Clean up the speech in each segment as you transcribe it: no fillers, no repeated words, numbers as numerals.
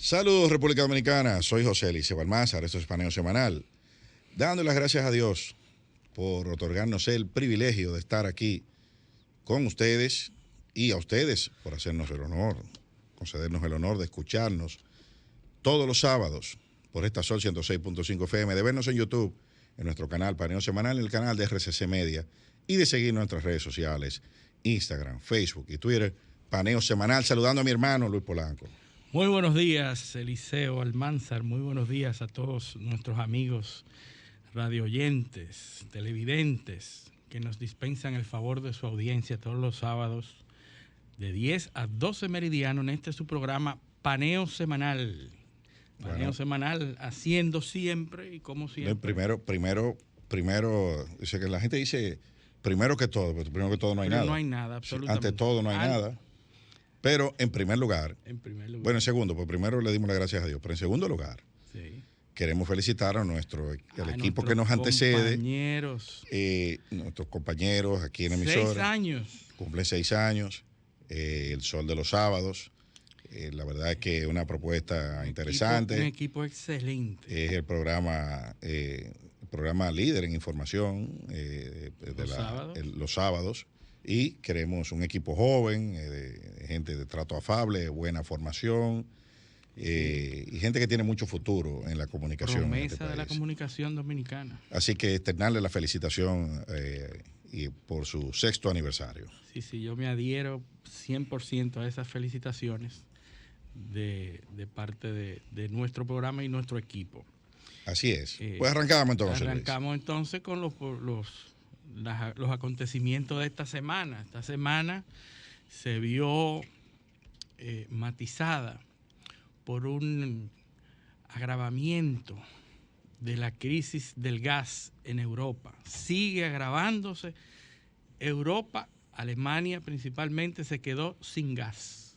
Saludos, República Dominicana. Soy José Eliseo Almázar, esto es Paneo Semanal. Dando las gracias a Dios por otorgarnos el privilegio de estar aquí con ustedes y a ustedes por hacernos el honor, concedernos el honor de escucharnos todos los sábados por esta Sol 106.5 FM, de vernos en YouTube, en nuestro canal Paneo Semanal, en el canal de RCC Media y de seguir nuestras redes sociales, Instagram, Facebook y Twitter, Paneo Semanal. Saludando a mi hermano Luis Polanco. Muy buenos días, Eliseo Almanzar. Muy buenos días a todos nuestros amigos radioyentes, televidentes, que nos dispensan el favor de su audiencia todos los sábados de 10 a 12 meridiano en este su programa Paneo Semanal. Paneo Semanal, haciendo siempre y como siempre. Primero, dice que la gente dice primero que todo, pero primero que todo no hay nada. No hay nada, absolutamente. Ante todo no hay nada. Pero en primer lugar, bueno, en segundo, pues primero le dimos las gracias a Dios, pero en segundo lugar, sí, queremos felicitar a el equipo que nos antecede, nuestros compañeros aquí en emisora. 6 años. Cumplen 6 años, El Sol de los Sábados. La verdad es que es una propuesta interesante. Un equipo excelente. Es el programa líder en información los sábados. Y queremos un equipo joven, de gente de trato afable, buena formación, y gente que tiene mucho futuro en la comunicación. Promesa de la comunicación dominicana. Así que externarle la felicitación y por su 6º aniversario. Sí, yo me adhiero 100% a esas felicitaciones de parte de nuestro programa y nuestro equipo. Así es. Pues arrancamos entonces. Arrancamos entonces con los acontecimientos de esta semana. Esta semana se vio matizada por un agravamiento de la crisis del gas en Europa. Sigue agravándose. Europa, Alemania principalmente, se quedó sin gas.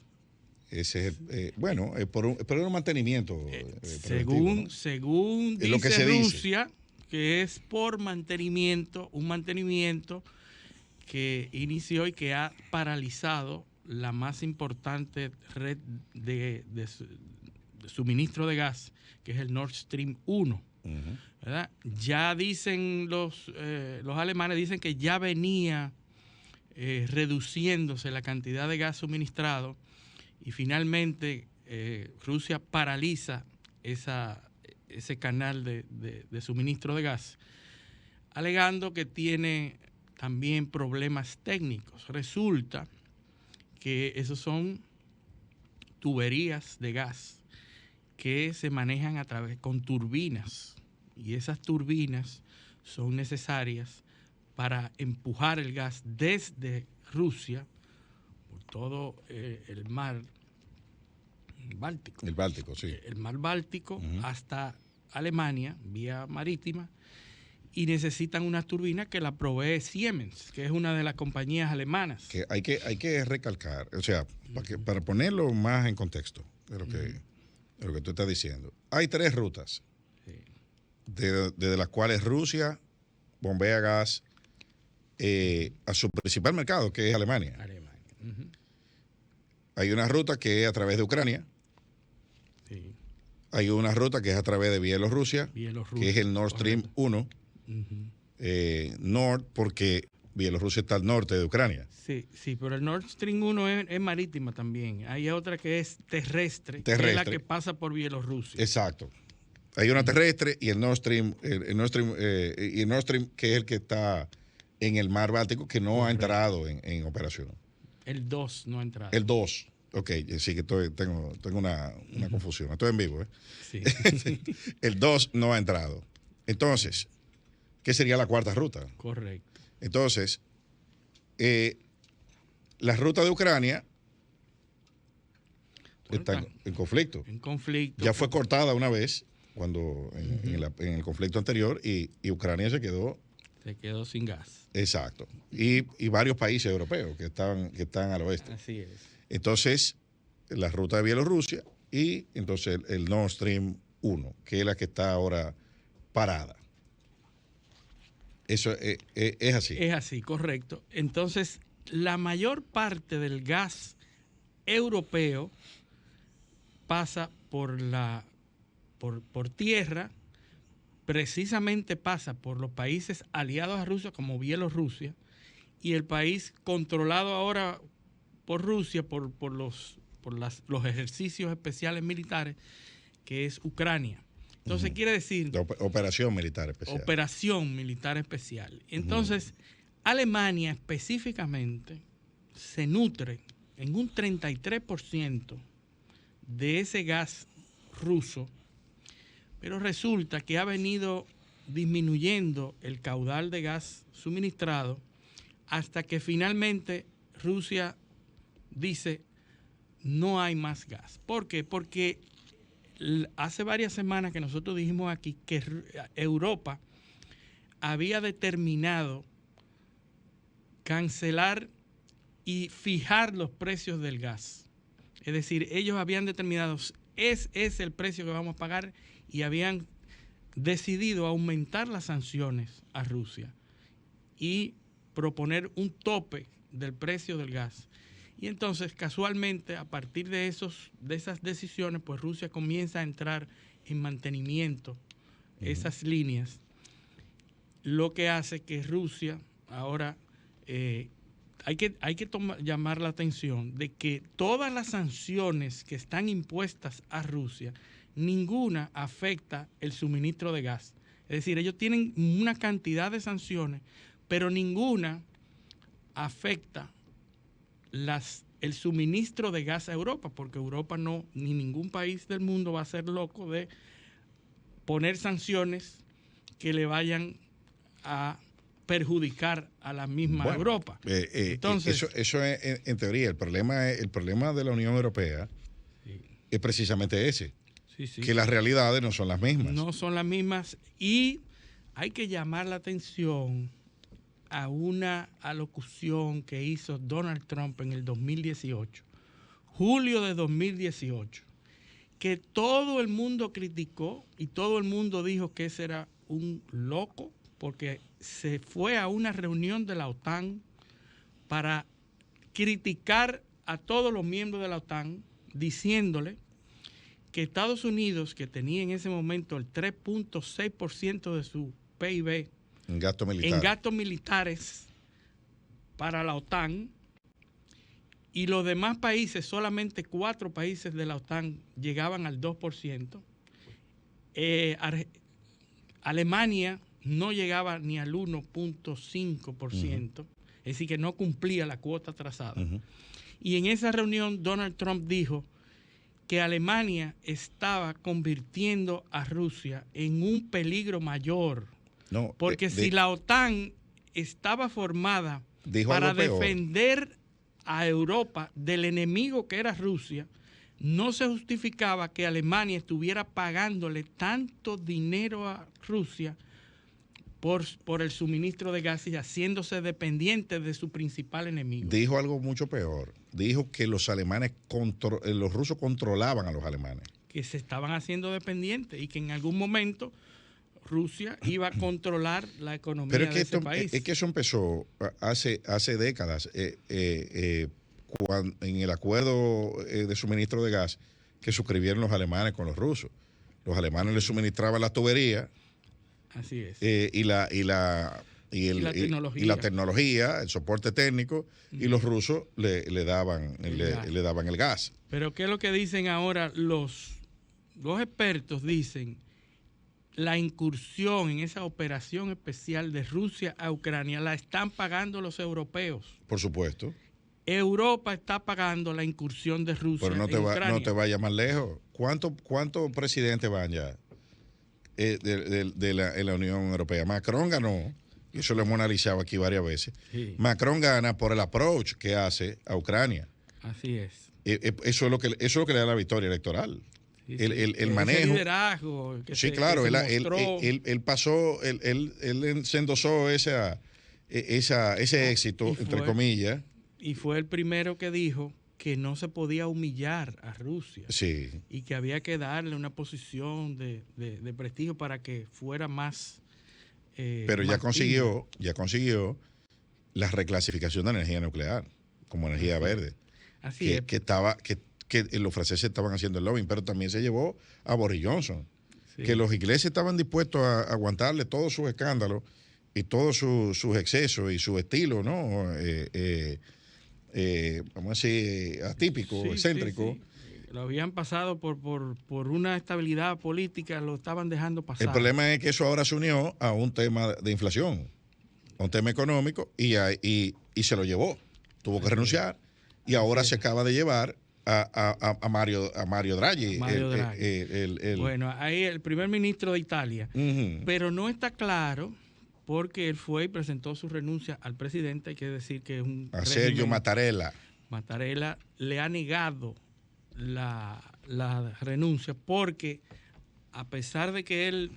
Ese es por un mantenimiento. Según dice lo que se Rusia, que es por mantenimiento, un mantenimiento que inició y que ha paralizado la más importante red de suministro de gas, que es el Nord Stream 1. ¿Verdad? Ya dicen los alemanes, dicen que ya venía reduciéndose la cantidad de gas suministrado y finalmente Rusia paraliza ese canal de suministro de gas, alegando que tiene también problemas técnicos. Resulta que esos son tuberías de gas que se manejan con turbinas, y esas turbinas son necesarias para empujar el gas desde Rusia por todo el mar Báltico. El Báltico, sí. El mar Báltico hasta Alemania, vía marítima, y necesitan una turbina que la provee Siemens, que es una de las compañías alemanas. Que hay que recalcar, o sea, para ponerlo más en contexto de lo que tú estás diciendo. Hay 3 rutas, desde las cuales Rusia bombea gas a su principal mercado, que es Alemania. Hay una ruta que es a través de Ucrania. Sí. Hay una ruta que es a través de Bielorrusia, que es el Nord Stream 1. Nord, porque Bielorrusia está al norte de Ucrania. Sí, pero el Nord Stream 1 es marítima también. Hay otra que es terrestre, que es la que pasa por Bielorrusia. Exacto. Hay una terrestre y el Nord Stream, el Nord Stream, que es el que está en el mar Báltico, que no ha entrado en operación. El 2 no ha entrado. El 2. Ok, sí que tengo una confusión. Estoy en vivo, ¿eh? Sí. El 2 no ha entrado. Entonces, ¿qué sería la 4ª ruta? Correcto. Entonces, la ruta de Ucrania está en conflicto. En conflicto. Ya fue cortada una vez cuando en el conflicto anterior y Ucrania se quedó sin gas. Exacto. Y varios países europeos que están al oeste. Así es. Entonces, la ruta de Bielorrusia y entonces el Nord Stream 1, que es la que está ahora parada. Eso es así. Es así, correcto. Entonces, la mayor parte del gas europeo pasa por tierra, precisamente pasa por los países aliados a Rusia como Bielorrusia, y el país controlado ahora por Rusia por los ejercicios especiales militares, que es Ucrania. Entonces quiere decir... Operación militar especial. Operación militar especial. Entonces, Alemania específicamente se nutre en un 33% de ese gas ruso, pero resulta que ha venido disminuyendo el caudal de gas suministrado hasta que finalmente Rusia dice no hay más gas. ¿Por qué? Porque hace varias semanas que nosotros dijimos aquí que Europa había determinado cancelar y fijar los precios del gas. Es decir, ellos habían determinado es el precio que vamos a pagar y habían decidido aumentar las sanciones a Rusia y proponer un tope del precio del gas. Y entonces, casualmente, a partir de esas decisiones, pues Rusia comienza a entrar en mantenimiento esas líneas, lo que hace que Rusia ahora hay que llamar la atención de que todas las sanciones que están impuestas a Rusia, ninguna afecta el suministro de gas. Es decir, ellos tienen una cantidad de sanciones, pero ninguna afecta el suministro de gas a Europa, porque Europa ni ningún país del mundo va a ser loco de poner sanciones que le vayan a perjudicar a la misma Europa. Entonces, eso es en teoría. El problema de la Unión Europea es precisamente ese, que las realidades no son las mismas. No son las mismas, y hay que llamar la atención a una alocución que hizo Donald Trump en el 2018, julio de 2018, que todo el mundo criticó y todo el mundo dijo que ese era un loco, porque se fue a una reunión de la OTAN para criticar a todos los miembros de la OTAN, diciéndole que Estados Unidos, que tenía en ese momento el 3.6% de su PIB en gastos militares para la OTAN, y los demás países, solamente 4 países de la OTAN llegaban al 2%. Alemania no llegaba ni al 1.5%, es decir, que no cumplía la cuota trazada. Y en esa reunión Donald Trump dijo que Alemania estaba convirtiendo a Rusia en un peligro mayor. Porque si la OTAN estaba formada para defender a Europa del enemigo que era Rusia, no se justificaba que Alemania estuviera pagándole tanto dinero a Rusia por el suministro de gas y haciéndose dependiente de su principal enemigo. Dijo algo mucho peor. Dijo que los rusos controlaban a los alemanes. Que se estaban haciendo dependientes y que en algún momento Rusia iba a controlar la economía de ese país. Es que eso empezó hace décadas, en el acuerdo de suministro de gas que suscribieron los alemanes con los rusos. Los alemanes les suministraban la tubería. Así es. Y la tecnología, el soporte técnico, y los rusos le daban el gas. Pero ¿qué es lo que dicen ahora los expertos? Dicen la incursión en esa operación especial de Rusia a Ucrania la están pagando los europeos. Por supuesto. Europa está pagando la incursión de Rusia en Ucrania. Pero no te vayas más lejos. ¿Cuántos presidentes van ya en la Unión Europea? Macron ganó, y eso lo hemos analizado aquí varias veces. Sí. Macron gana por el approach que hace a Ucrania. Así es. Eso es lo que le da la victoria electoral. Sí, el manejo. Ese liderazgo. Sí, claro. Él se endosó ese éxito, entre comillas. Y fue el primero que dijo que no se podía humillar a Rusia. Sí. Y que había que darle una posición de prestigio para que fuera más. Pero ya consiguió la reclasificación de energía nuclear como energía verde. Así es. Que que los franceses estaban haciendo el lobbying, pero también se llevó a Boris Johnson, Sí. que los ingleses estaban dispuestos a aguantarle todos sus escándalos y todos sus excesos y su estilo, ¿no? Vamos a decir, atípico, Sí, excéntrico. sí, sí. Lo habían pasado por una estabilidad política, lo estaban dejando pasar. El problema es que eso ahora se unió a un tema de inflación, a un tema económico, y se lo llevó. Tuvo que renunciar y ahora se acaba de llevar a Mario Draghi. Mario Draghi. Bueno, ahí el primer ministro de Italia. Pero no está claro, porque él fue y presentó su renuncia al presidente. Hay que decir que es un a Sergio Mattarella. Mattarella le ha negado la renuncia, porque a pesar de que él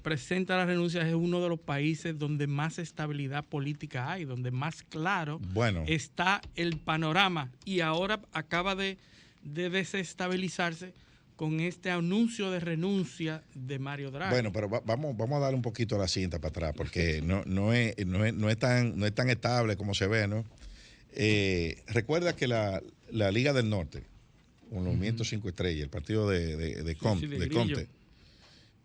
presenta la renuncia, es uno de los países donde más estabilidad política hay, donde más claro está el panorama, y ahora acaba de desestabilizarse con este anuncio de renuncia de Mario Draghi. Bueno, pero vamos a darle un poquito la cinta para atrás, porque no es tan estable como se ve, ¿no? Recuerda que la Liga del Norte, un movimiento 5 estrellas, el partido de Conte,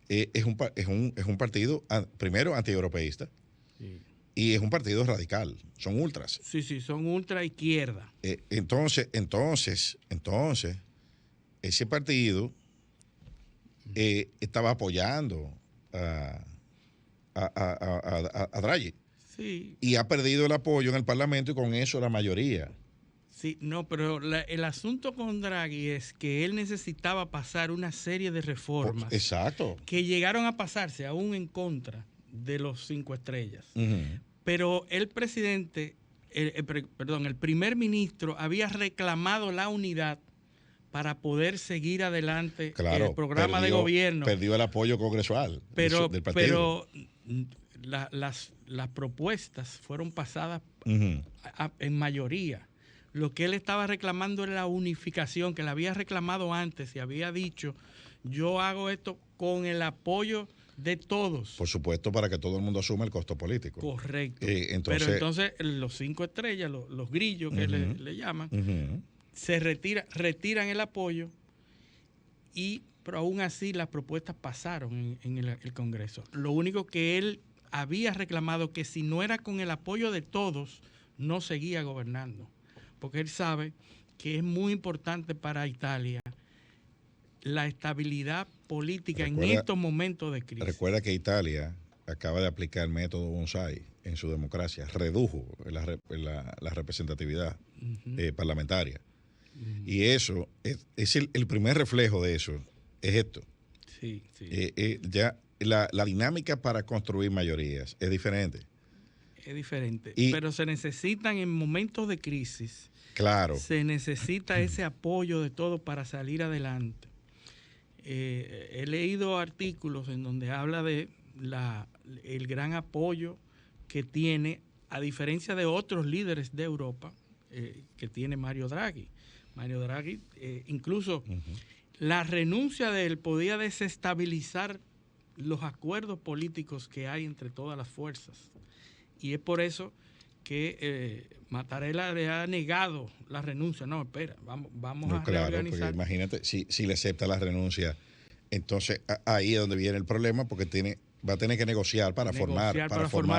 es un partido, primero, antieuropeísta, y es un partido radical, son ultras. Sí, son ultra izquierda. Entonces, ese partido estaba apoyando a Draghi. Sí. Y ha perdido el apoyo en el Parlamento, y con eso la mayoría. Sí, no, pero el asunto con Draghi es que él necesitaba pasar una serie de reformas. Exacto. Que llegaron a pasarse aún en contra de los 5 estrellas. Pero el presidente, el primer ministro había reclamado la unidad para poder seguir adelante el programa de gobierno. Perdió el apoyo congresual del partido. Pero las propuestas fueron pasadas en mayoría. Lo que él estaba reclamando era la unificación, que la había reclamado antes y había dicho: yo hago esto con el apoyo de todos. Por supuesto, para que todo el mundo asuma el costo político. Correcto. Pero entonces los 5 estrellas, los grillos que le llaman, se retiran el apoyo, pero aún así las propuestas pasaron en el Congreso. Lo único que él había reclamado, que si no era con el apoyo de todos, no seguía gobernando. Porque él sabe que es muy importante para Italia la estabilidad política en estos momentos de crisis. Recuerda que Italia acaba de aplicar el método Bonsai en su democracia, redujo la representatividad parlamentaria. Y eso es el primer reflejo de eso, es esto. Sí. Ya la dinámica para construir mayorías es diferente. Es diferente, pero se necesitan en momentos de crisis. Claro. Se necesita ese apoyo de todos para salir adelante. He leído artículos en donde habla de el gran apoyo que tiene, a diferencia de otros líderes de Europa, que tiene Mario Draghi. Mario Draghi, incluso la renuncia de él podía desestabilizar los acuerdos políticos que hay entre todas las fuerzas. Y es por eso que Mattarella le ha negado la renuncia. No, espera, vamos a reorganizar. Porque imagínate, si le acepta la renuncia, entonces ahí es donde viene el problema, porque va a tener que negociar para formar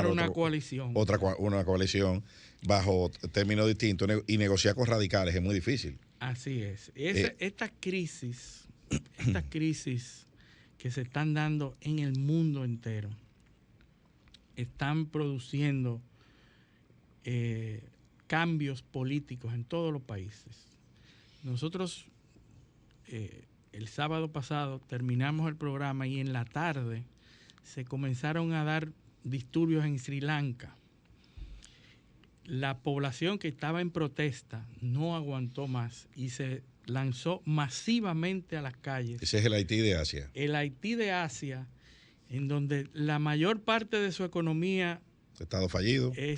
una coalición. Una coalición bajo términos distintos, y negociar con radicales es muy difícil. Así es. Estas crisis que se están dando en el mundo entero están produciendo cambios políticos en todos los países. Nosotros el sábado pasado terminamos el programa y en la tarde se comenzaron a dar disturbios en Sri Lanka. La población que estaba en protesta no aguantó más y se lanzó masivamente a las calles. Ese es el Haití de Asia. El Haití de Asia, en donde la mayor parte de su economía estado fallido se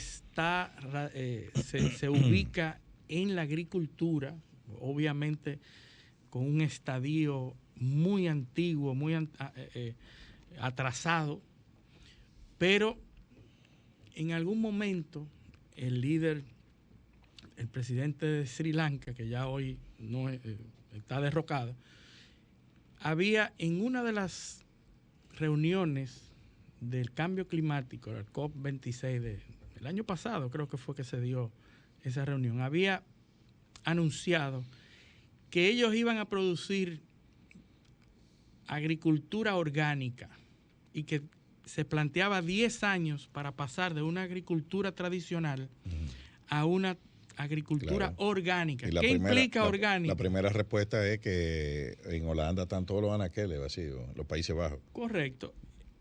ubica en la agricultura, obviamente con un estadio muy antiguo, muy atrasado, pero en algún momento el líder el presidente de Sri Lanka, que ya hoy no está derrocado, había en una de las reuniones del cambio climático, el COP26 del año pasado, creo que fue que se dio esa reunión, había anunciado que ellos iban a producir agricultura orgánica y que se planteaba 10 años para pasar de una agricultura tradicional a una agricultura orgánica. ¿Qué implica orgánica? La primera respuesta es que en Holanda están todos los anaqueles vacíos, los Países Bajos. Correcto.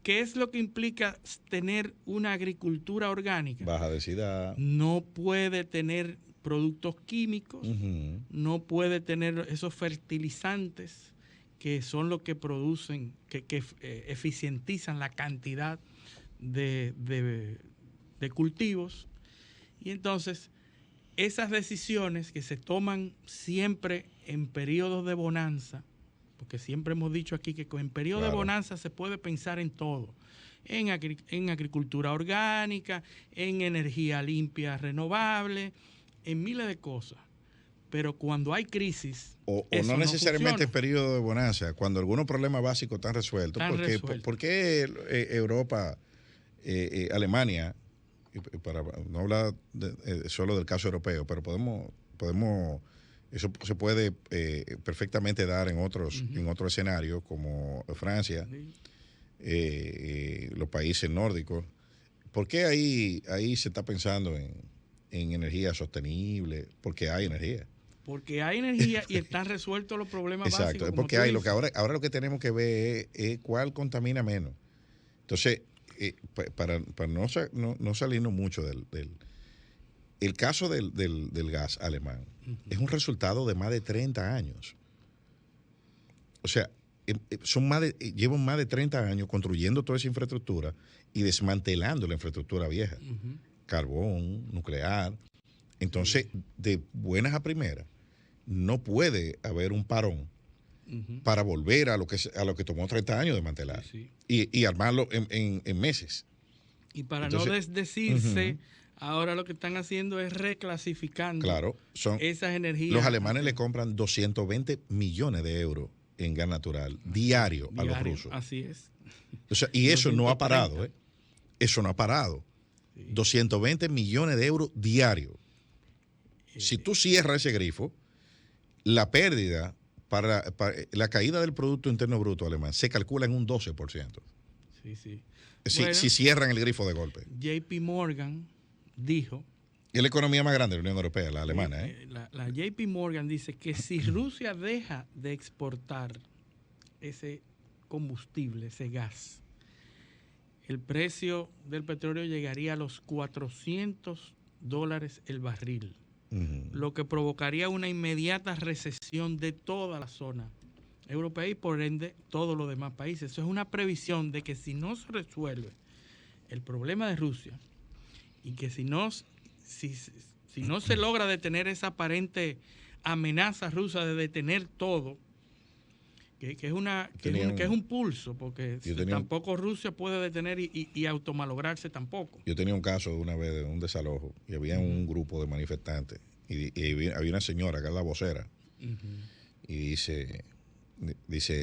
¿Qué es lo que implica tener una agricultura orgánica? Baja densidad. No puede tener productos químicos, no puede tener esos fertilizantes que son los que producen, que eficientizan la cantidad de cultivos. Y entonces, esas decisiones que se toman siempre en periodos de bonanza, porque siempre hemos dicho aquí que en periodos de bonanza se puede pensar en todo, en agricultura orgánica, en energía limpia, renovable, en miles de cosas. Pero cuando hay crisis, o no necesariamente en periodo de bonanza, cuando algunos problemas básicos están resueltos. ¿Por qué Europa, Alemania, para no hablar solo del caso europeo, pero podemos eso se puede perfectamente dar en otros escenarios como Francia, los países nórdicos? ¿Por qué ahí se está pensando en energía sostenible? Porque hay energía. Porque hay energía y están resueltos los problemas básicos. Exacto, es porque hay. Ahora lo que tenemos que ver es cuál contamina menos. Entonces, para no salirnos mucho el caso del gas alemán es un resultado de más de 30 años. O sea, llevan más de 30 años construyendo toda esa infraestructura y desmantelando la infraestructura vieja. Carbón, nuclear. Entonces, de buenas a primeras, no puede haber un parón para volver a lo que tomó 30 años de desmantelar y armarlo en meses. Y para entonces, no desdecirse, ahora lo que están haciendo es reclasificando esas energías. Los alemanes le compran 220 millones de euros en gas natural diario a los rusos. Así es. O sea, y eso no ha parado, ¿eh? Eso no ha parado. 220 millones de euros diarios. Si tú cierras ese grifo, la pérdida para la caída del Producto Interno Bruto alemán se calcula en un 12%. Si cierran el grifo de golpe. JP Morgan dijo... Es la economía más grande de la Unión Europea, la alemana. La JP Morgan dice que si Rusia deja de exportar ese combustible, ese gas, el precio del petróleo llegaría a los $400 el barril, lo que provocaría una inmediata recesión de toda la zona europea y por ende todos los demás países. Eso es una previsión de que si no se resuelve el problema de Rusia y que si no se logra detener esa aparente amenaza rusa de detener todo, que es un pulso, porque tampoco Rusia puede detener y automalograrse tampoco. Yo tenía un caso una vez de un desalojo y había un grupo de manifestantes y había una señora que es la vocera y dice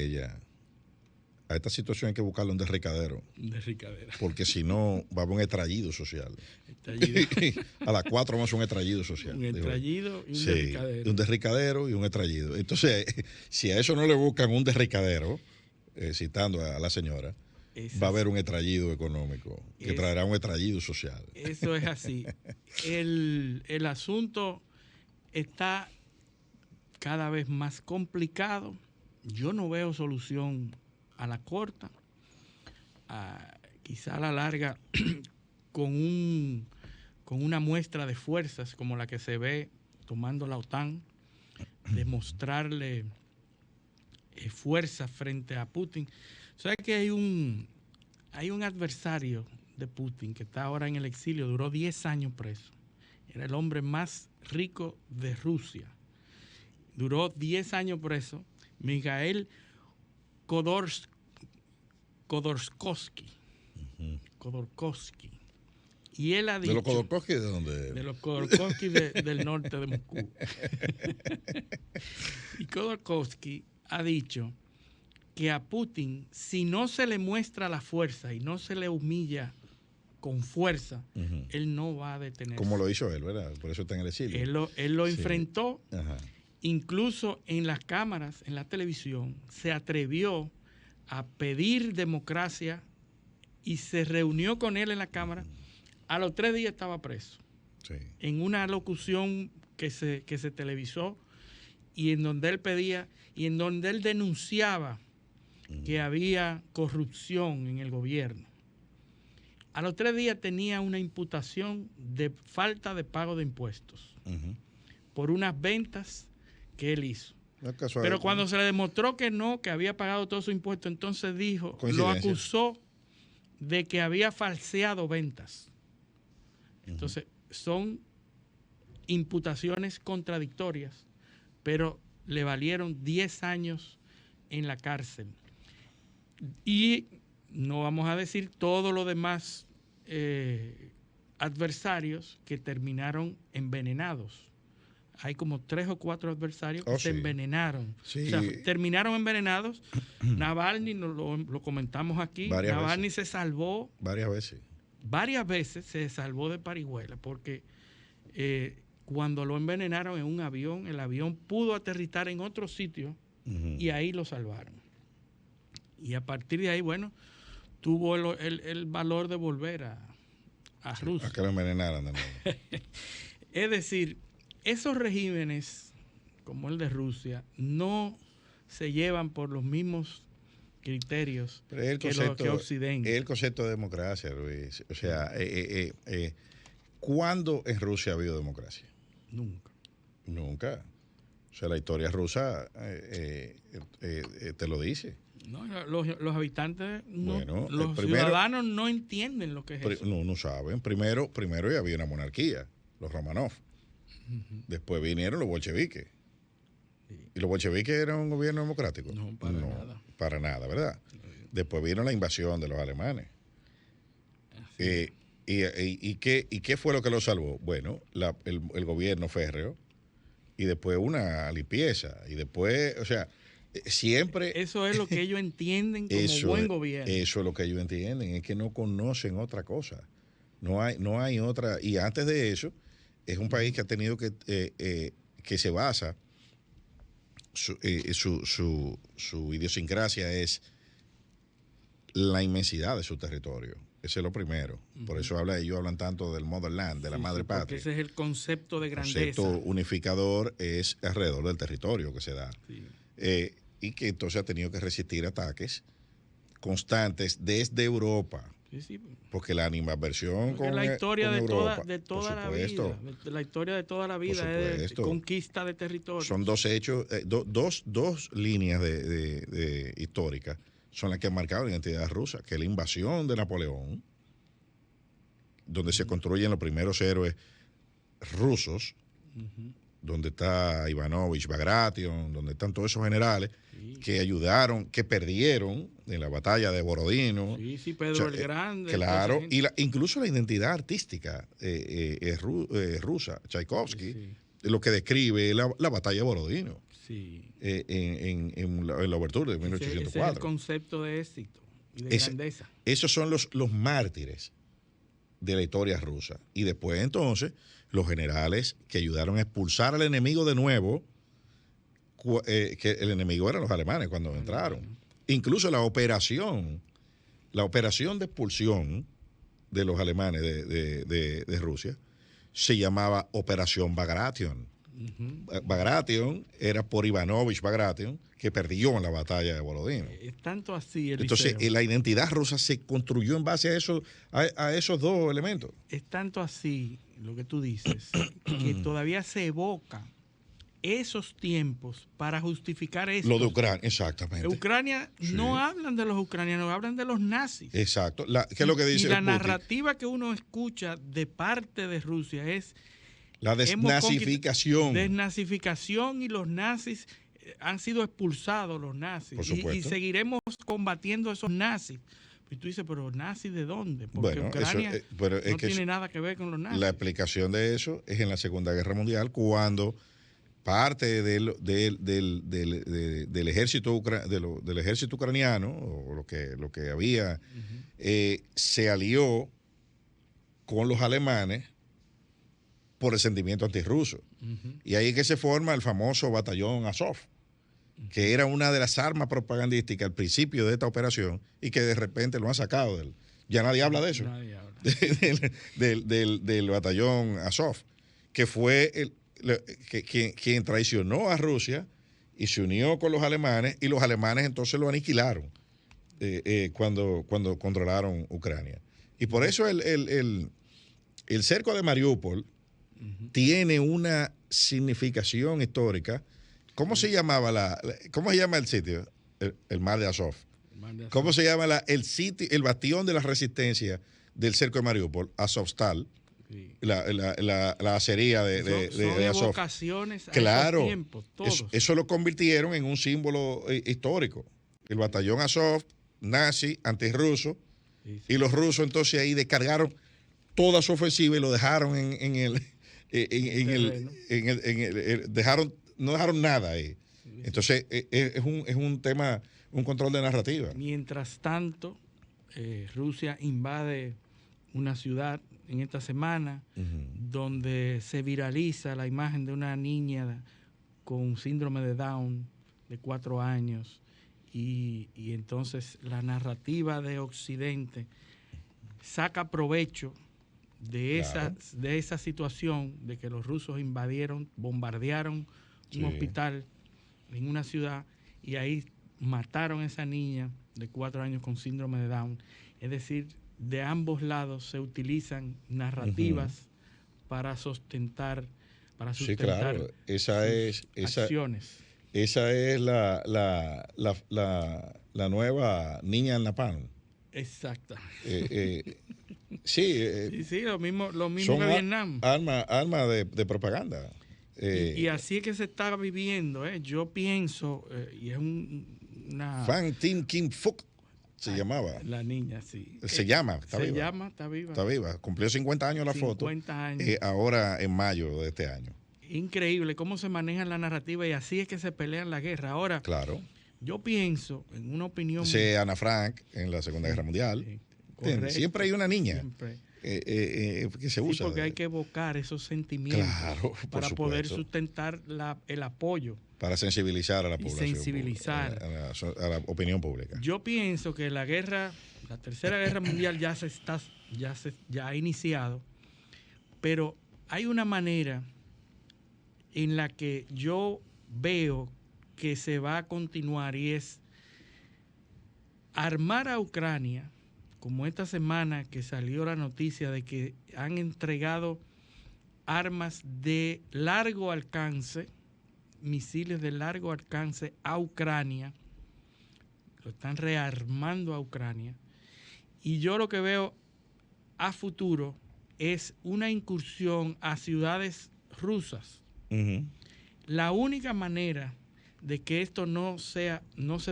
ella: a esta situación hay que buscarle un derricadero. Porque si no, va a haber un estallido social. A las 4 vamos a un estallido social. Un estallido y un derricadero. Un derricadero y un estallido. Entonces, si a eso no le buscan un derricadero, citando a la señora, va a haber un estallido económico que traerá un estallido social. Eso es así. El asunto está cada vez más complicado. Yo no veo solución a la corta, quizá a la larga, con una muestra de fuerzas como la que se ve tomando la OTAN, demostrarle fuerza frente a Putin. O sea que hay un adversario de Putin que está ahora en el exilio, duró 10 años preso. Era el hombre más rico de Rusia. Duró 10 años preso. Mikhail Khodorkovsky. Y él ha dicho... ¿De los Khodorkovsky de dónde? De los Khodorkovsky del norte de Moscú. Y Khodorkovsky ha dicho que a Putin, si no se le muestra la fuerza y no se le humilla con fuerza, él no va a detenerse. Como lo hizo él, ¿verdad? Por eso está en el exilio. Él lo enfrentó, incluso en las cámaras, en la televisión, se atrevió a pedir democracia y se reunió con él en la cámara. A los 3 días estaba preso. Sí. En una locución que se televisó y en donde él pedía y en donde él denunciaba que había corrupción en el gobierno. A los 3 días tenía una imputación de falta de pago de impuestos por unas ventas que él hizo. Pero cuando se le demostró que no, que había pagado todos sus impuestos, entonces dijo, lo acusó de que había falseado ventas. Entonces, son imputaciones contradictorias, pero le valieron 10 años en la cárcel. Y no vamos a decir todo lo demás adversarios que terminaron envenenados. Hay como 3 o 4 adversarios que se envenenaron. Sí. O sea, terminaron envenenados. Navalny, lo comentamos aquí, Navalny se salvó. Varias veces. Varias veces se salvó de parihuela porque cuando lo envenenaron en un avión, el avión pudo aterrizar en otro sitio y ahí lo salvaron. Y a partir de ahí, bueno, tuvo el valor de volver a Rusia. A que lo envenenaran de nuevo. Es decir, esos regímenes como el de Rusia no se llevan por los mismos criterios que Occidente. El concepto de democracia, Luis. O sea, ¿cuándo en Rusia ha habido democracia? Nunca. Nunca. O sea, la historia rusa te lo dice. No, los habitantes, los ciudadanos no entienden lo que es eso. No saben. Primero ya había una monarquía, los Romanov. Después vinieron los bolcheviques. Sí. ¿Y los bolcheviques eran un gobierno democrático? No, para nada. Para nada, ¿verdad? Después vino la invasión de los alemanes. ¿Y qué fue lo que lo salvó? Bueno, el gobierno férreo y después una limpieza. Y después, o sea, siempre... Eso es lo que ellos entienden como buen gobierno. Eso es lo que ellos entienden, es que no conocen otra cosa. No hay otra... Y antes de eso, es un país que ha tenido que se basa... Su idiosincrasia es la inmensidad de su territorio. Ese es lo primero. Por eso ellos hablan tanto del motherland, de la madre patria. Porque ese es el concepto de grandeza. El concepto unificador es alrededor del territorio que se da. Sí. Y que entonces ha tenido que resistir ataques constantes desde Europa. Sí. Porque la animadversión con la historia de Europa, toda la vida, la historia de toda la vida es conquista de territorio. Son 2 hechos, dos líneas históricas son las que han marcado la identidad rusa, que es la invasión de Napoleón, donde se construyen los primeros héroes rusos, donde está Ivanovich, Bagration, donde están todos esos generales que ayudaron, que perdieron en la batalla de Borodino. Sí, Pedro el Grande. Claro, y incluso la identidad artística es rusa. Tchaikovsky, lo que describe la batalla de Borodino en la obertura de 1804. Ese es el concepto de éxito y de grandeza. Esos son los mártires de la historia rusa. Y después entonces los generales que ayudaron a expulsar al enemigo de nuevo, que el enemigo eran los alemanes cuando entraron. Incluso la operación de expulsión de los alemanes de Rusia se llamaba Operación Bagration. Bagration era por Ivanovich Bagration, que perdió en la batalla de Borodino. Es tanto así, entonces la identidad rusa se construyó en base a esos 2 elementos. Es tanto así lo que tú dices que todavía se evoca esos tiempos para justificar eso. Lo de Ucrania, exactamente. Ucrania no hablan de los ucranianos, hablan de los nazis. Exacto. ¿Qué es lo que dice y la narrativa que uno escucha de parte de Rusia es la desnazificación. Desnazificación, y los nazis han sido expulsados, los nazis. Por supuesto. Y seguiremos combatiendo a esos nazis Y tú dices, pero ¿nazis de dónde? Porque Bueno, Ucrania pero es no que tiene nada que ver con los nazis. la explicación de eso es en la Segunda Guerra Mundial, cuando parte del ejército del ejército ucraniano, o lo que había, se alió con los alemanes por el sentimiento antirruso. Y ahí es que se forma el famoso batallón Azov, que era una de las armas propagandísticas al principio de esta operación y que de repente lo han sacado. Ya nadie habla de eso. Nadie habla. Del batallón Azov, que fue quien traicionó a Rusia y se unió con los alemanes, y los alemanes entonces lo aniquilaron cuando controlaron Ucrania. Y por eso el cerco de Mariupol tiene una significación histórica. ¿Cómo se llamaba cómo se llama el sitio? El mar de Azov. ¿Cómo se llama el sitio, el bastión de la resistencia del cerco de Mariupol? Azovstal. Sí. La acería de Azov. Evocaciones a claro, esos tiempos, todos. Eso lo convirtieron en un símbolo histórico. El batallón Azov, nazi, antirruso, sí. Y los rusos entonces ahí descargaron toda su ofensiva y lo dejaron no dejaron nada ahí. Entonces es un tema, un control de narrativa. Mientras tanto, Rusia invade una ciudad en esta semana, donde se viraliza la imagen de una niña con síndrome de Down de 4 años, y entonces la narrativa de Occidente saca provecho de esa situación de que los rusos bombardearon un hospital en una ciudad, y ahí mataron a esa niña de 4 años con síndrome de Down. Es decir, de ambos lados se utilizan narrativas para sustentar sí, claro. acciones. Esa es la nueva niña en Napalm. Exacto. Sí, lo mismo que Vietnam. Arma de propaganda. Y así es que se está viviendo. Yo pienso, y es una... Fan Tin Kim Phuc se llamaba. La niña, sí. Está viva. Está viva. Cumplió 50 años la 50 foto. 50 años. Ahora en mayo de este año. Increíble cómo se maneja la narrativa, y así es que se pelean la guerra. Ahora, claro. Yo pienso, en una opinión... Ana Frank en la Segunda Guerra Mundial. Correcto, siempre hay una niña que se usa. Sí, porque hay que evocar esos sentimientos, claro, para poder sustentar el apoyo. Para sensibilizar a la población. Sensibilizar. A la opinión pública. Yo pienso que la Tercera Guerra Mundial ya ha iniciado, pero hay una manera en la que yo veo que se va a continuar, y es armar a Ucrania, como esta semana que salió la noticia de que han entregado armas de largo alcance, misiles de largo alcance a Ucrania. Lo están rearmando a Ucrania. Y yo lo que veo a futuro es una incursión a ciudades rusas. La única manera de que esto no se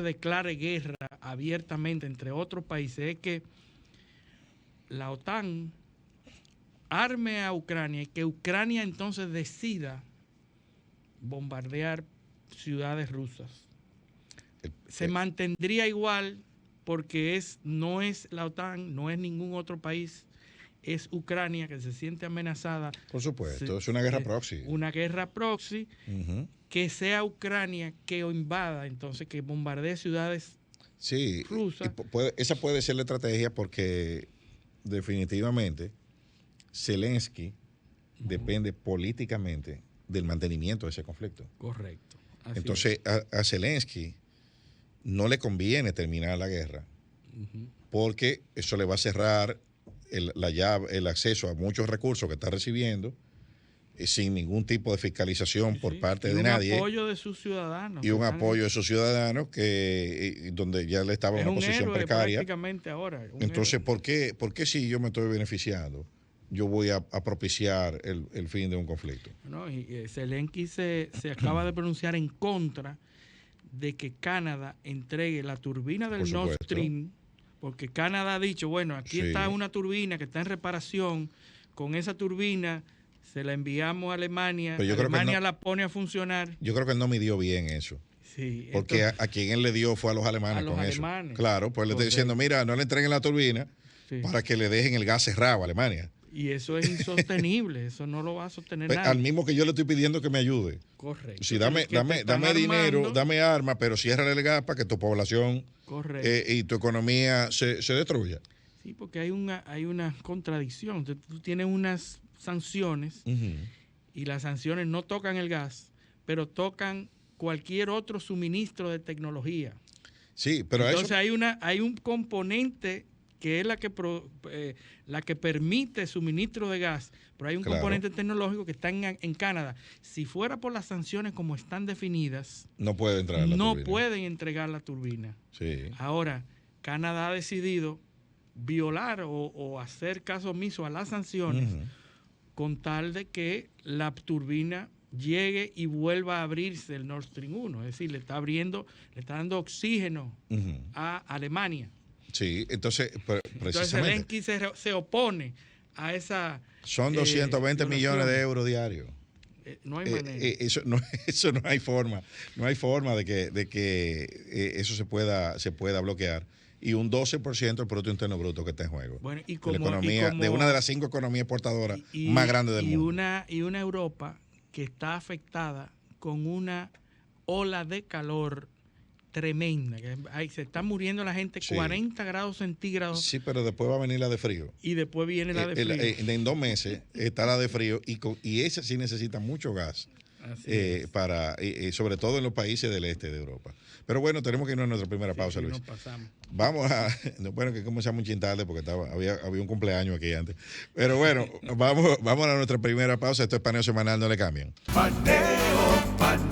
declare guerra abiertamente entre otros países es que la OTAN arme a Ucrania, y que Ucrania entonces decida bombardear ciudades rusas. Se mantendría igual, porque no es la OTAN, no es ningún otro país, es Ucrania, que se siente amenazada. Por supuesto, es una guerra proxy. Una guerra proxy, que sea Ucrania que invada, entonces que bombardee ciudades rusas. Esa puede ser la estrategia, porque definitivamente Zelensky depende políticamente del mantenimiento de ese conflicto. Correcto. Entonces a Zelensky no le conviene terminar la guerra, porque eso le va a cerrar el acceso a muchos recursos que está recibiendo, sin ningún tipo de fiscalización por parte de nadie. Y un apoyo de sus ciudadanos. Y un apoyo de sus ciudadanos, donde ya le estaba en una posición precaria. Prácticamente ahora. Entonces, ¿por qué si yo me estoy beneficiando, yo voy a propiciar el fin de un conflicto? No, y Zelensky se acaba de pronunciar en contra de que Canadá entregue la turbina del Nord Stream porque Canadá ha dicho, bueno, aquí Sí. está una turbina que está en reparación, con esa turbina se la enviamos a Alemania, Pero yo creo que Alemania no- la pone a funcionar. Yo creo que él no midió bien eso. Sí, Porque entonces, a quien él le dio fue a los alemanes a los con alemanes. eso. Claro, pues le estoy Correcto. diciendo, mira, no le entreguen la turbina sí. para que le dejen el gas cerrado a Alemania. Y eso es insostenible, eso no lo va a sostener Pues, nadie. al mismo que yo le estoy pidiendo que me ayude. Correcto. Si dame, Que te están dame dinero, armando. dame armas, pero cierra el gas para que tu población Correcto. y tu economía se destruya. Sí, porque hay una contradicción. Entonces, tú tienes unas sanciones y las sanciones no tocan el gas, pero tocan cualquier otro suministro de tecnología. Sí, pero Entonces eso... hay un componente que es la que permite suministro de gas, pero hay un Claro. componente tecnológico que está en Canadá. Si fuera por las sanciones como están definidas, No puede entrar en la no turbina. pueden entregar la turbina. Sí. Ahora, Canadá ha decidido violar o hacer caso omiso a las sanciones Ujú. con tal de que la turbina llegue y vuelva a abrirse el Nord Stream 1. Es decir, le está dando oxígeno Ujú. a Alemania. Sí, entonces, Entonces precisamente, Zelensky se opone a esa... son 220 millones de euros diarios. No hay manera. Eso no hay forma. No hay forma de que eso se pueda bloquear. Y un 12% del Producto Interno Bruto que está en juego. Bueno, y de la economía, de una de las 5 economías exportadoras más grandes del mundo. Y una Europa que está afectada con una ola de calor tremenda. Se está muriendo la gente, Sí. 40 grados centígrados, Sí, pero después va a venir la de frío. y después viene la de frío. En 2 meses está la de frío y esa sí necesita mucho gas. Así es. Sobre todo en los países del este de Europa. Pero bueno, tenemos que irnos a nuestra primera pausa, Sí, Luis. nos pasamos. Vamos a... Bueno, que comenzamos un chin tarde porque había un cumpleaños aquí antes. Pero bueno, vamos a nuestra primera pausa. Esto es Paneo Semanal, no le cambien. Paneo, paneo.